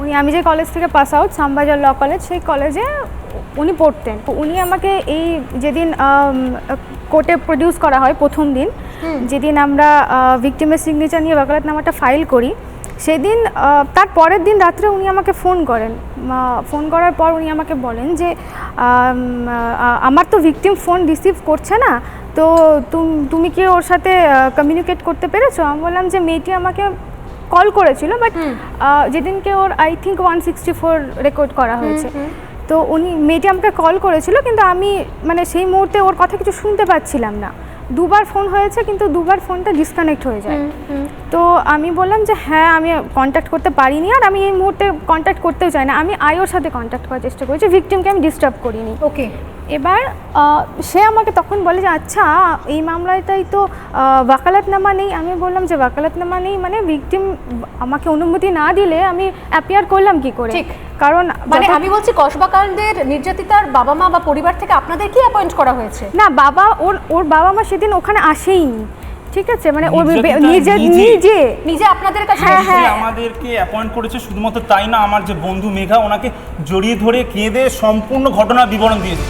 উনি আমি যে কলেজ থেকে pass out Shyambazar law college, সেই কলেজে উনি পড়তেন। উনি আমাকে এই যেদিন কোর্টে প্রডিউস করা হয় প্রথম দিন, যেদিন আমরা ভিকটিমের সিগনেচার নিয়ে ওয়াকালাতনামাটা ফাইল করি, সেদিন তার পরের দিন রাত্রে উনি আমাকে ফোন করেন। ফোন করার পর উনি আমাকে বলেন যে আমার তো ভিকটিম ফোন রিসিভ করছে না, তো তুমি কি ওর সাথে কমিউনিকেট করতে পেরেছো? আমি বললাম যে মেয়েটি আমাকে কল করেছিল, বাট যেদিনকে ওর আই থিঙ্ক 164 রেকর্ড করা হয়েছে, তো মেয়েটি আমাকে কল করেছিল, কিন্তু আমি মানে সেই মুহূর্তে ওর কথা কিছু শুনতে পাচ্ছিলাম না। দুবার ফোন হয়েছে, কিন্তু দুবার ফোনটা ডিসকানেক্ট হয়ে যায়। তো আমি বললাম যে হ্যাঁ, আমি কন্ট্যাক্ট করতে পারিনি, আর আমি এই মুহূর্তে কন্ট্যাক্ট করতেও চাই না। আমি আয়োর সাথে কন্ট্যাক্ট করার চেষ্টা করেছি, ভিকটিমকে আমি ডিস্টার্ব করিনি। ওকে। এবার সে আমাকে তখন বলে যে আচ্ছা, এই মামলাটাই তো ওয়াকালাতনামা নেই। আমি বললাম যে ওয়াকালাতনামা নেই মানে ভিকটিম আমাকে অনুমতি না দিলে আমি অ্যাপিয়ার করলাম কি করে? ঠিক, কারণ মানে আমি বলছি কসবাকাণ্ডের নির্যাতিতার বাবা মা বা পরিবার থেকে আপনাদের কি অ্যাপয়েন্ট করা হয়েছে? না, ওর বাবা মা সেদিন ওখানে আসেইনি, ঠিক আছে? মানে ওর নিজে আপনাদের কাছে আমাদেরকে অ্যাপয়েন্ট করেছে। শুধুমাত্র তাই না, আমার যে বন্ধু মেঘা, ওনাকে জড়িয়ে ধরে কেঁদে সম্পূর্ণ ঘটনার বিবরণ দিয়েছে।